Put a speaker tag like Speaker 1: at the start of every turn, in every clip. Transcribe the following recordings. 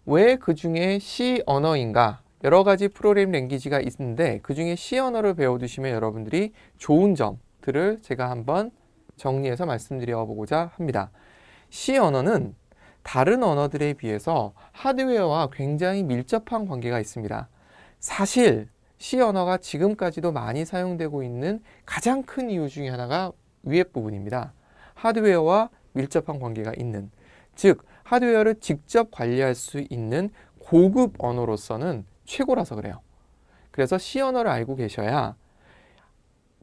Speaker 1: 왜 그 중에 C 언어인가? 여러 가지 프로그래밍 랭귀지가 있는데 그 중에 C 언어를 배워두시면 여러분들이 좋은 점들을 제가 한번 정리해서 말씀드려 보고자 합니다. C 언어는 다른 언어들에 비해서 하드웨어와 굉장히 밀접한 관계가 있습니다. 사실 C 언어가 지금까지도 많이 사용되고 있는 가장 큰 이유 중에 하나가 위에 부분입니다. 하드웨어와 밀접한 관계가 있는, 즉 하드웨어를 직접 관리할 수 있는 고급 언어로서는 최고라서 그래요. 그래서 C 언어를 알고 계셔야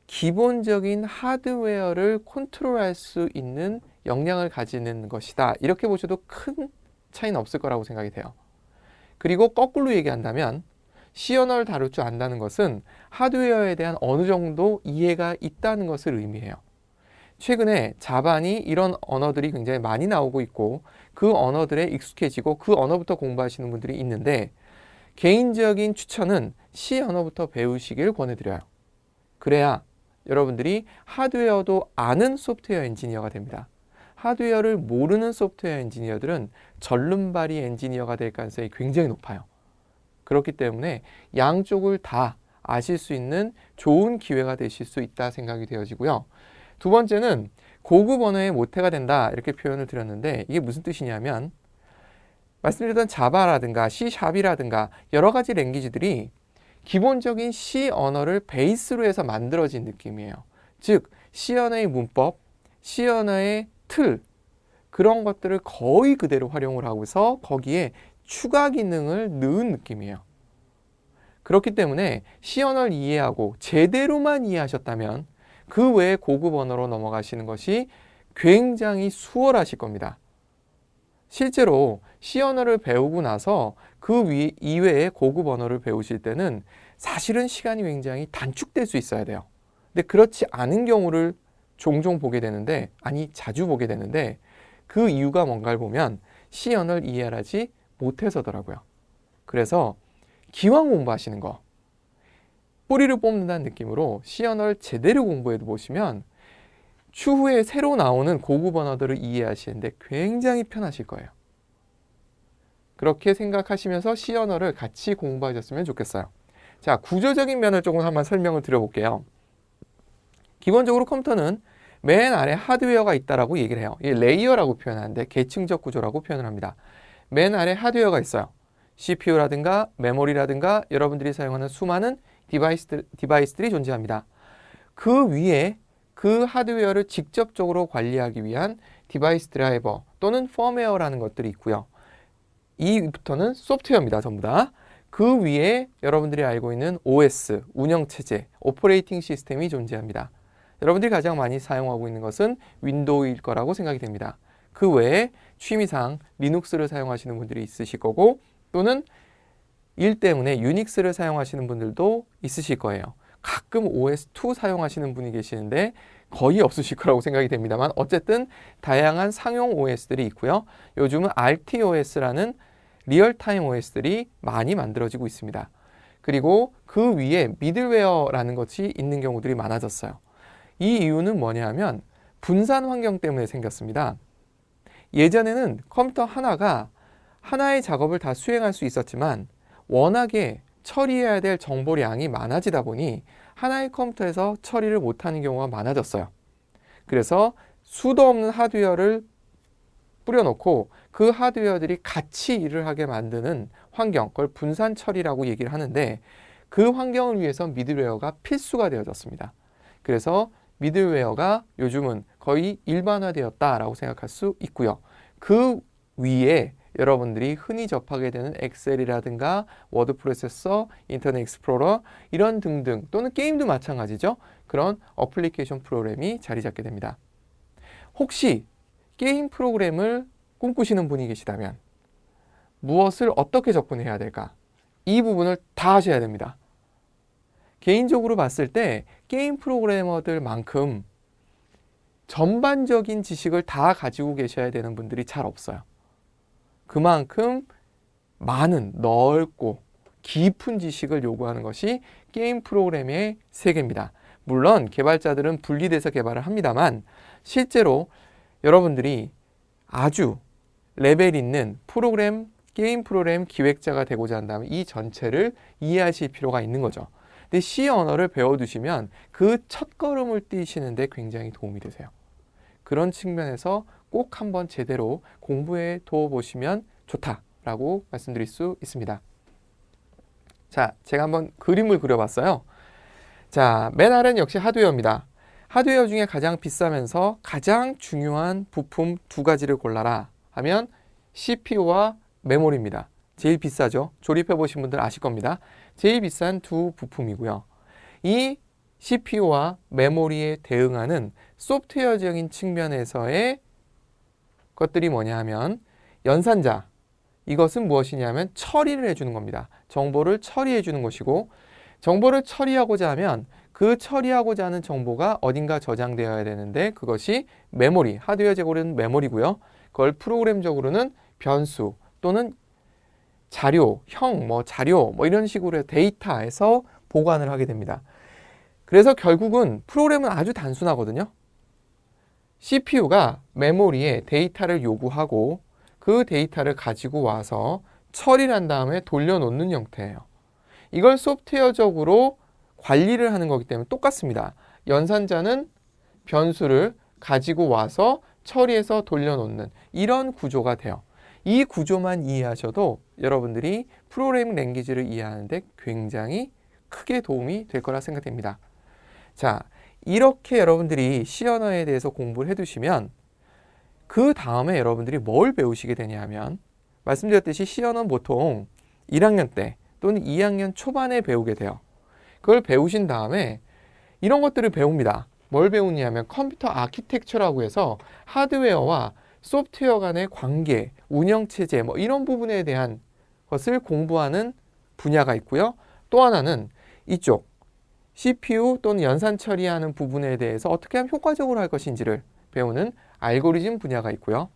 Speaker 1: 기본적인 하드웨어를 컨트롤할 수 있는 역량을 가지는 것이다. 이렇게 보셔도 큰 차이는 없을 거라고 생각이 돼요. 그리고 거꾸로 얘기한다면 C 언어를 다룰 줄 안다는 것은 하드웨어에 대한 어느 정도 이해가 있다는 것을 의미해요. 최근에 자바니 이런 언어들이 굉장히 많이 나오고 있고 그 언어들에 익숙해지고 그 언어부터 공부하시는 분들이 있는데 개인적인 추천은 C 언어부터 배우시길 권해드려요. 그래야 여러분들이 하드웨어도 아는 소프트웨어 엔지니어가 됩니다. 하드웨어를 모르는 소프트웨어 엔지니어들은 절름발이 엔지니어가 될 가능성이 굉장히 높아요. 그렇기 때문에 양쪽을 다 아실 수 있는 좋은 기회가 되실 수 있다 생각이 되어지고요. 두 번째는 고급 언어의 모태가 된다 이렇게 표현을 드렸는데 이게 무슨 뜻이냐면 말씀드렸던 자바라든가 C샵이라든가 여러 가지 랭귀지들이 기본적인 C 언어를 베이스로 해서 만들어진 느낌이에요. 즉 C 언어의 문법, C 언어의 틀 그런 것들을 거의 그대로 활용을 하고서 거기에 추가 기능을 넣은 느낌이에요. 그렇기 때문에 C 언어를 이해하고 제대로만 이해하셨다면 그 외에 고급 언어로 넘어가시는 것이 굉장히 수월하실 겁니다. 실제로 C 언어를 배우고 나서 그 이외에 고급 언어를 배우실 때는 사실은 시간이 굉장히 단축될 수 있어야 돼요. 근데 그렇지 않은 경우를 종종 보게 되는데, 아니 자주 보게 되는데 그 이유가 뭔가를 보면 C 언어를 이해하지 못해서더라고요. 그래서 기왕 공부하시는 거 뿌리를 뽑는다는 느낌으로 C 언어를 제대로 공부해 보시면 추후에 새로 나오는 고급 언어들을 이해하시는데 굉장히 편하실 거예요. 그렇게 생각하시면서 C 언어를 같이 공부하셨으면 좋겠어요. 자, 구조적인 면을 조금 한번 설명을 드려볼게요. 기본적으로 컴퓨터는 맨 아래 하드웨어가 있다라고 얘기를 해요. 이 레이어라고 표현하는데 계층적 구조라고 표현을 합니다. 맨 아래 하드웨어가 있어요. CPU라든가 메모리라든가 여러분들이 사용하는 수많은 디바이스들이 존재합니다. 그 위에 그 하드웨어를 직접적으로 관리하기 위한 디바이스 드라이버 또는 펌웨어라는 것들이 있고요. 이부터는 소프트웨어입니다. 전부 다. 그 위에 여러분들이 알고 있는 OS, 운영체제, 오퍼레이팅 시스템이 존재합니다. 여러분들이 가장 많이 사용하고 있는 것은 윈도우일 거라고 생각이 됩니다. 그 외에 취미상 리눅스를 사용하시는 분들이 있으실 거고 또는 일 때문에 유닉스를 사용하시는 분들도 있으실 거예요. 가끔 OS2 사용하시는 분이 계시는데 거의 없으실 거라고 생각이 됩니다만 어쨌든 다양한 상용 OS들이 있고요. 요즘은 RTOS라는 리얼타임 OS들이 많이 만들어지고 있습니다. 그리고 그 위에 미들웨어라는 것이 있는 경우들이 많아졌어요. 이 이유는 뭐냐 하면 분산 환경 때문에 생겼습니다. 예전에는 컴퓨터 하나가 하나의 작업을 다 수행할 수 있었지만 워낙에 처리해야 될 정보량이 많아지다 보니 하나의 컴퓨터에서 처리를 못하는 경우가 많아졌어요. 그래서 수도 없는 하드웨어를 뿌려놓고 그 하드웨어들이 같이 일을 하게 만드는 환경, 그걸 분산 처리라고 얘기를 하는데 그 환경을 위해서 미들웨어가 필수가 되어졌습니다. 그래서 미들웨어가 요즘은 거의 일반화되었다라고 생각할 수 있고요. 그 위에 여러분들이 흔히 접하게 되는 엑셀이라든가 워드 프로세서, 인터넷 익스플로러 이런 등등 또는 게임도 마찬가지죠. 그런 어플리케이션 프로그램이 자리 잡게 됩니다. 혹시 게임 프로그램을 꿈꾸시는 분이 계시다면 무엇을 어떻게 접근해야 될까? 이 부분을 다 하셔야 됩니다. 개인적으로 봤을 때 게임 프로그래머들만큼 전반적인 지식을 다 가지고 계셔야 되는 분들이 잘 없어요. 그만큼 많은 넓고 깊은 지식을 요구하는 것이 게임 프로그램의 세계입니다. 물론 개발자들은 분리돼서 개발을 합니다만 실제로 여러분들이 아주 레벨 있는 프로그램 게임 프로그램 기획자가 되고자 한다면 이 전체를 이해하실 필요가 있는 거죠. 근데 C 언어를 배워두시면 그 첫걸음을 띄시는데 굉장히 도움이 되세요. 그런 측면에서 꼭 한번 제대로 공부해 둬 보시면 좋다라고 말씀드릴 수 있습니다. 자, 제가 한번 그림을 그려봤어요. 자, 맨 아래는 역시 하드웨어입니다. 하드웨어 중에 가장 비싸면서 가장 중요한 부품 두 가지를 골라라 하면 CPU와 메모리입니다. 제일 비싸죠. 조립해 보신 분들 아실 겁니다. 제일 비싼 두 부품이고요. 이 CPU와 메모리에 대응하는 소프트웨어적인 측면에서의 것들이 뭐냐 하면 연산자, 이것은 무엇이냐면 처리를 해주는 겁니다. 정보를 처리해 주는 것이고, 정보를 처리하고자 하면 그 처리하고자 하는 정보가 어딘가 저장되어야 되는데 그것이 메모리, 하드웨어적으로는 메모리고요. 그걸 프로그램적으로는 변수 또는 자료, 자료 이런 식으로 데이터에서 보관을 하게 됩니다. 그래서 결국은 프로그램은 아주 단순하거든요. CPU가 메모리에 데이터를 요구하고 그 데이터를 가지고 와서 처리를 한 다음에 돌려놓는 형태예요. 이걸 소프트웨어적으로 관리를 하는 거기 때문에 똑같습니다. 연산자는 변수를 가지고 와서 처리해서 돌려놓는 이런 구조가 돼요. 이 구조만 이해하셔도 여러분들이 프로그래밍 랭귀지를 이해하는데 굉장히 크게 도움이 될 거라 생각됩니다. 자, 이렇게 여러분들이 C 언어에 대해서 공부를 해두시면 그 다음에 여러분들이 뭘 배우시게 되냐 하면 말씀드렸듯이 C 언어는 보통 1학년 때 또는 2학년 초반에 배우게 돼요. 그걸 배우신 다음에 이런 것들을 배웁니다. 뭘 배우냐면 컴퓨터 아키텍처라고 해서 하드웨어와 소프트웨어 간의 관계, 운영체제 이런 부분에 대한 것을 공부하는 분야가 있고요. 또 하나는 이쪽 CPU 또는 연산 처리하는 부분에 대해서 어떻게 하면 효과적으로 할 것인지를 배우는 알고리즘 분야가 있고요.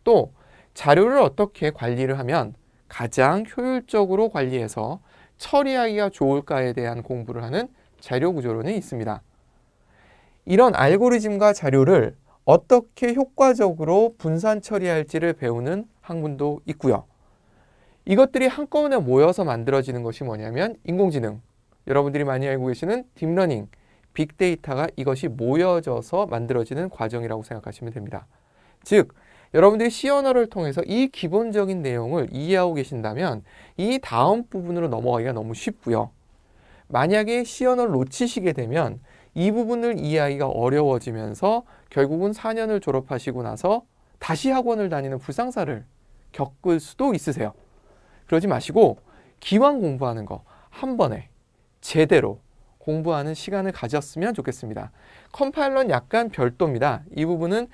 Speaker 1: 또 자료를 어떻게 관리를 하면 가장 효율적으로 관리해서 처리하기가 좋을까에 대한 공부를 하는 자료 구조론이 있습니다. 이런 알고리즘과 자료를 어떻게 효과적으로 분산 처리할지를 배우는 학문도 있고요. 이것들이 한꺼번에 모여서 만들어지는 것이 뭐냐면 인공지능, 여러분들이 많이 알고 계시는 딥러닝, 빅데이터가 이것이 모여져서 만들어지는 과정이라고 생각하시면 됩니다. 즉, 여러분들이 C 언어를 통해서 이 기본적인 내용을 이해하고 계신다면 이 다음 부분으로 넘어가기가 너무 쉽고요. 만약에 C 언어를 놓치시게 되면 이 부분을 이해하기가 어려워지면서 결국은 4년을 졸업하시고 나서 다시 학원을 다니는 불상사를 겪을 수도 있으세요. 그러지 마시고 기왕 공부하는 거 한 번에 제대로 공부하는 시간을 가졌으면 좋겠습니다. 컴파일러는 약간 별도입니다. 이 부분은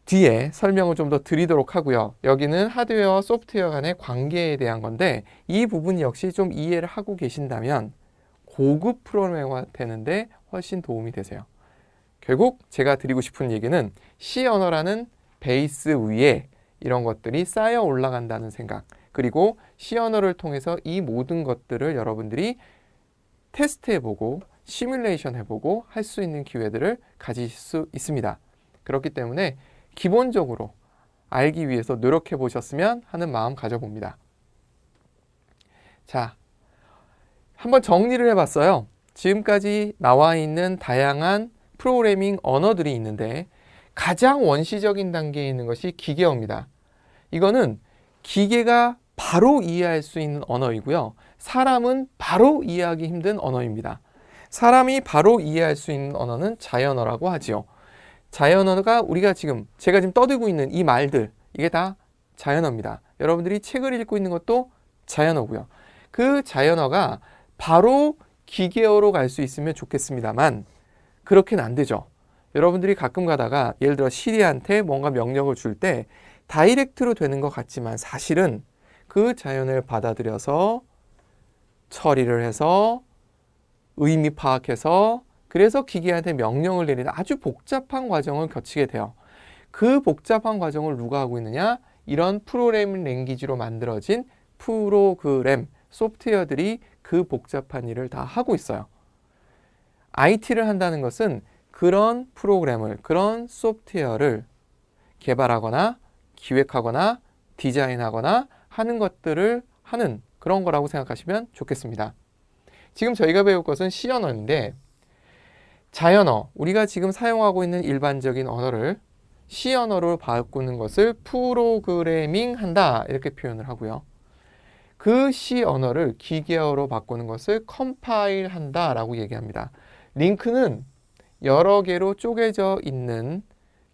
Speaker 1: 뒤에 설명을 좀 더 드리도록 하고요. 여기는 하드웨어와 소프트웨어 간의 관계에 대한 건데 이 부분 역시 좀 이해를 하고 계신다면 고급 프로그래머가 되는데 훨씬 도움이 되세요. 결국 제가 드리고 싶은 얘기는 C 언어라는 베이스 위에 이런 것들이 쌓여 올라간다는 생각, 그리고 C 언어를 통해서 이 모든 것들을 여러분들이 테스트해보고 시뮬레이션 해보고 할 수 있는 기회들을 가지실 수 있습니다. 그렇기 때문에 기본적으로 알기 위해서 노력해 보셨으면 하는 마음 가져봅니다. 자, 한번 정리를 해봤어요. 지금까지 나와 있는 다양한 프로그래밍 언어들이 있는데 가장 원시적인 단계에 있는 것이 기계어입니다. 이거는 기계가 바로 이해할 수 있는 언어이고요. 사람은 바로 이해하기 힘든 언어입니다. 사람이 바로 이해할 수 있는 언어는 자연어라고 하지요. 자연어가 제가 지금 떠들고 있는 이 말들, 이게 다 자연어입니다. 여러분들이 책을 읽고 있는 것도 자연어고요. 그 자연어가 바로 기계어로 갈 수 있으면 좋겠습니다만 그렇게는 안 되죠. 여러분들이 가끔 가다가 예를 들어 시리한테 뭔가 명령을 줄 때 다이렉트로 되는 것 같지만 사실은 그 자연을 받아들여서 처리를 해서 의미 파악해서 그래서 기계한테 명령을 내리는 아주 복잡한 과정을 거치게 돼요. 그 복잡한 과정을 누가 하고 있느냐? 이런 프로그래밍 랭귀지로 만들어진 프로그램, 소프트웨어들이 그 복잡한 일을 다 하고 있어요. IT를 한다는 것은 그런 프로그램을, 그런 소프트웨어를 개발하거나 기획하거나 디자인하거나 하는 것들을 하는 그런 거라고 생각하시면 좋겠습니다. 지금 저희가 배울 것은 C 언어인데 자연어, 우리가 지금 사용하고 있는 일반적인 언어를 C 언어로 바꾸는 것을 프로그래밍 한다 이렇게 표현을 하고요. 그 C 언어를 기계어로 바꾸는 것을 컴파일 한다 라고 얘기합니다. 링크는 여러 개로 쪼개져 있는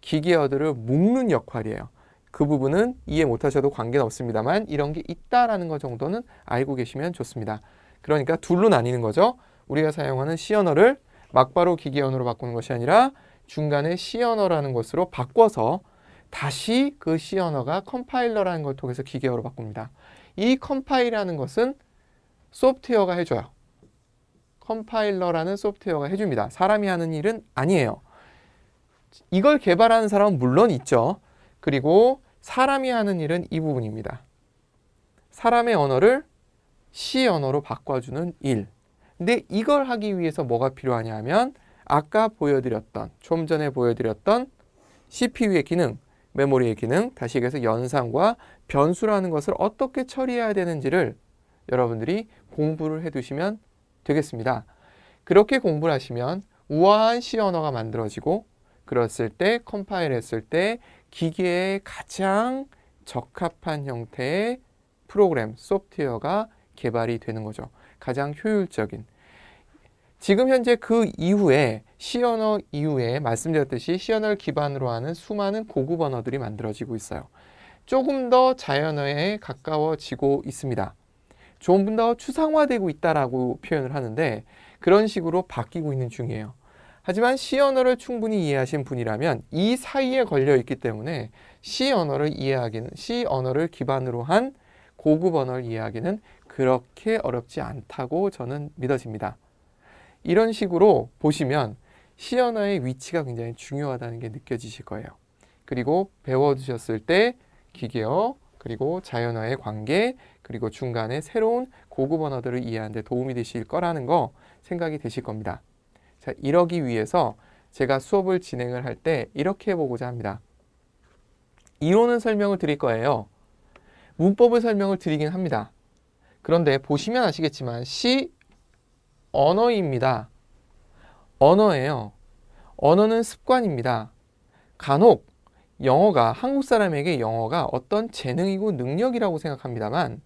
Speaker 1: 기계어들을 묶는 역할이에요. 그 부분은 이해 못하셔도 관계는 없습니다만 이런 게 있다라는 것 정도는 알고 계시면 좋습니다. 그러니까 둘로 나뉘는 거죠. 우리가 사용하는 C 언어를 막바로 기계 언어로 바꾸는 것이 아니라 중간에 C 언어라는 것으로 바꿔서 다시 그 C 언어가 컴파일러라는 걸 통해서 기계어로 바꿉니다. 이 컴파일이라는 것은 소프트웨어가 해줘요. 컴파일러라는 소프트웨어가 해줍니다. 사람이 하는 일은 아니에요. 이걸 개발하는 사람은 물론 있죠. 그리고 사람이 하는 일은 이 부분입니다. 사람의 언어를 C 언어로 바꿔주는 일. 근데 이걸 하기 위해서 뭐가 필요하냐 하면 아까 보여드렸던, 좀 전에 보여드렸던 CPU의 기능, 메모리의 기능, 다시 얘기해서 연산과 변수라는 것을 어떻게 처리해야 되는지를 여러분들이 공부를 해두시면 되겠습니다. 그렇게 공부를 하시면 우아한 C 언어가 만들어지고 그랬을 때 컴파일 했을 때 기계에 가장 적합한 형태의 프로그램, 소프트웨어가 개발이 되는 거죠. 가장 효율적인. 지금 현재 그 이후에 C 언어 이후에 말씀드렸듯이 C 언어를 기반으로 하는 수많은 고급 언어들이 만들어지고 있어요. 조금 더 자연어에 가까워지고 있습니다. 좀 더 추상화되고 있다라고 표현을 하는데 그런 식으로 바뀌고 있는 중이에요. 하지만 C 언어를 충분히 이해하신 분이라면 이 사이에 걸려 있기 때문에 C 언어를 이해하기는, C 언어를 기반으로 한 고급 언어를 이해하기는 그렇게 어렵지 않다고 저는 믿어집니다. 이런 식으로 보시면 C 언어의 위치가 굉장히 중요하다는 게 느껴지실 거예요. 그리고 배워두셨을 때 기계어, 그리고 자연어의 관계, 그리고 중간에 새로운 고급 언어들을 이해하는 데 도움이 되실 거라는 거 생각이 되실 겁니다. 자, 이러기 위해서 제가 수업을 진행을 할 때 이렇게 해보고자 합니다. 이론은 설명을 드릴 거예요. 문법을 설명을 드리긴 합니다. 그런데 보시면 아시겠지만 C 언어입니다. 언어예요. 언어는 습관입니다. 간혹 영어가 한국 사람에게 영어가 어떤 재능이고 능력이라고 생각합니다만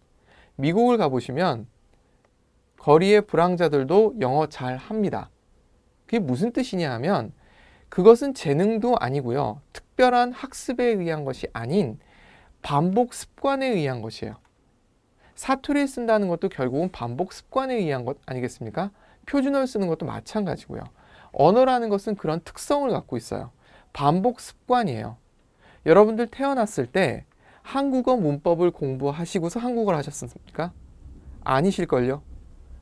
Speaker 1: 미국을 가보시면 거리의 불황자들도 영어 잘 합니다. 그게 무슨 뜻이냐 하면 그것은 재능도 아니고요. 특별한 학습에 의한 것이 아닌 반복 습관에 의한 것이에요. 사투리 쓴다는 것도 결국은 반복 습관에 의한 것 아니겠습니까? 표준어를 쓰는 것도 마찬가지고요. 언어라는 것은 그런 특성을 갖고 있어요. 반복 습관이에요. 여러분들 태어났을 때 한국어 문법을 공부하시고서 한국어를 하셨습니까? 아니실걸요?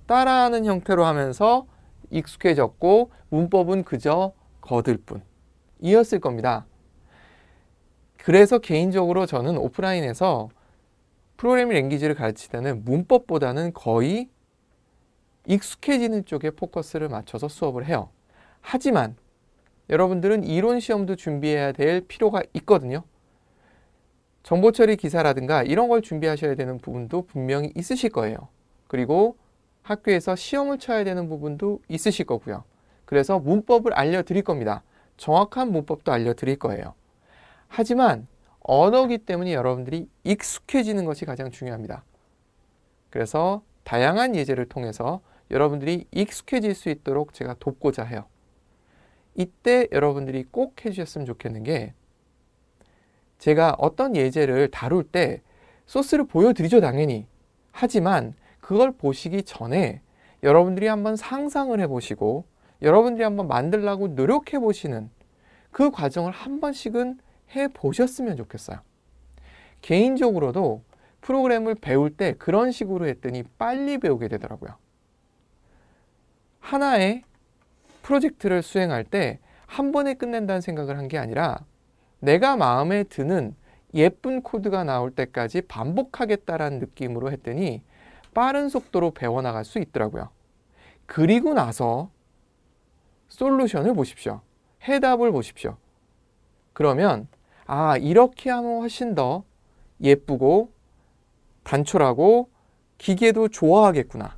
Speaker 1: 따라하는 형태로 하면서 익숙해졌고 문법은 그저 거들 뿐 이었을 겁니다. 그래서 개인적으로 저는 오프라인에서 프로그래밍 랭귀지를 가르칠 때는 문법보다는 거의 익숙해지는 쪽에 포커스를 맞춰서 수업을 해요. 하지만 여러분들은 이론 시험도 준비해야 될 필요가 있거든요. 정보처리 기사라든가 이런 걸 준비하셔야 되는 부분도 분명히 있으실 거예요. 그리고 학교에서 시험을 쳐야 되는 부분도 있으실 거고요. 그래서 문법을 알려드릴 겁니다. 정확한 문법도 알려드릴 거예요. 하지만 언어기 때문에 여러분들이 익숙해지는 것이 가장 중요합니다. 그래서 다양한 예제를 통해서 여러분들이 익숙해질 수 있도록 제가 돕고자 해요. 이때 여러분들이 꼭 해주셨으면 좋겠는 게 제가 어떤 예제를 다룰 때 소스를 보여드리죠, 당연히. 하지만 그걸 보시기 전에 여러분들이 한번 상상을 해보시고 여러분들이 한번 만들려고 노력해 보시는 그 과정을 한 번씩은 해보셨으면 좋겠어요. 개인적으로도 프로그램을 배울 때 그런 식으로 했더니 빨리 배우게 되더라고요. 하나의 프로젝트를 수행할 때 한 번에 끝낸다는 생각을 한 게 아니라 내가 마음에 드는 예쁜 코드가 나올 때까지 반복하겠다라는 느낌으로 했더니 빠른 속도로 배워나갈 수 있더라고요. 그리고 나서 솔루션을 보십시오. 해답을 보십시오. 그러면 이렇게 하면 훨씬 더 예쁘고 단촐하고 기계도 좋아하겠구나.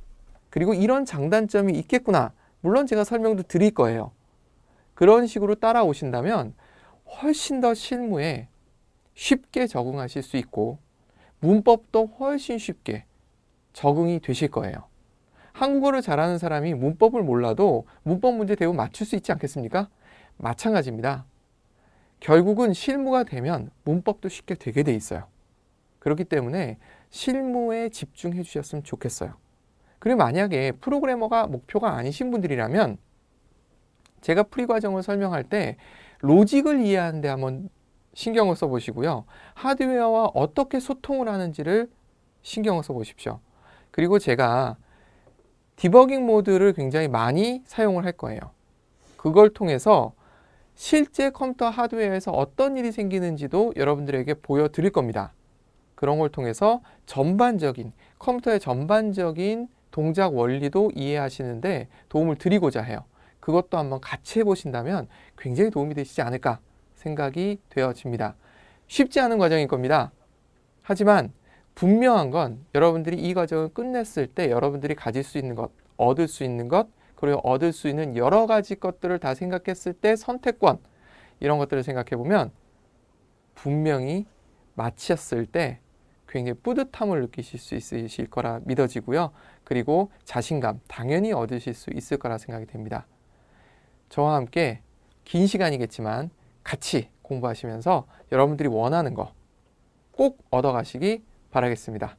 Speaker 1: 그리고 이런 장단점이 있겠구나. 물론 제가 설명도 드릴 거예요. 그런 식으로 따라오신다면 훨씬 더 실무에 쉽게 적응하실 수 있고 문법도 훨씬 쉽게 적응이 되실 거예요. 한국어를 잘하는 사람이 문법을 몰라도 문법 문제 대부분 맞출 수 있지 않겠습니까? 마찬가지입니다. 결국은 실무가 되면 문법도 쉽게 되게 돼 있어요. 그렇기 때문에 실무에 집중해 주셨으면 좋겠어요. 그리고 만약에 프로그래머가 목표가 아니신 분들이라면 제가 프리 과정을 설명할 때 로직을 이해하는 데 한번 신경을 써보시고요. 하드웨어와 어떻게 소통을 하는지를 신경을 써보십시오. 그리고 제가 디버깅 모드를 굉장히 많이 사용을 할 거예요. 그걸 통해서 실제 컴퓨터 하드웨어에서 어떤 일이 생기는지도 여러분들에게 보여드릴 겁니다. 그런 걸 통해서 컴퓨터의 전반적인 동작 원리도 이해하시는데 도움을 드리고자 해요. 그것도 한번 같이 해보신다면 굉장히 도움이 되시지 않을까 생각이 되어집니다. 쉽지 않은 과정일 겁니다. 하지만 분명한 건 여러분들이 이 과정을 끝냈을 때 여러분들이 가질 수 있는 것, 얻을 수 있는 것, 그리고 얻을 수 있는 여러 가지 것들을 다 생각했을 때 선택권, 이런 것들을 생각해 보면 분명히 마치셨을 때 굉장히 뿌듯함을 느끼실 수 있으실 거라 믿어지고요. 그리고 자신감 당연히 얻으실 수 있을 거라 생각이 됩니다. 저와 함께 긴 시간이겠지만 같이 공부하시면서 여러분들이 원하는 거 꼭 얻어가시기 바라겠습니다.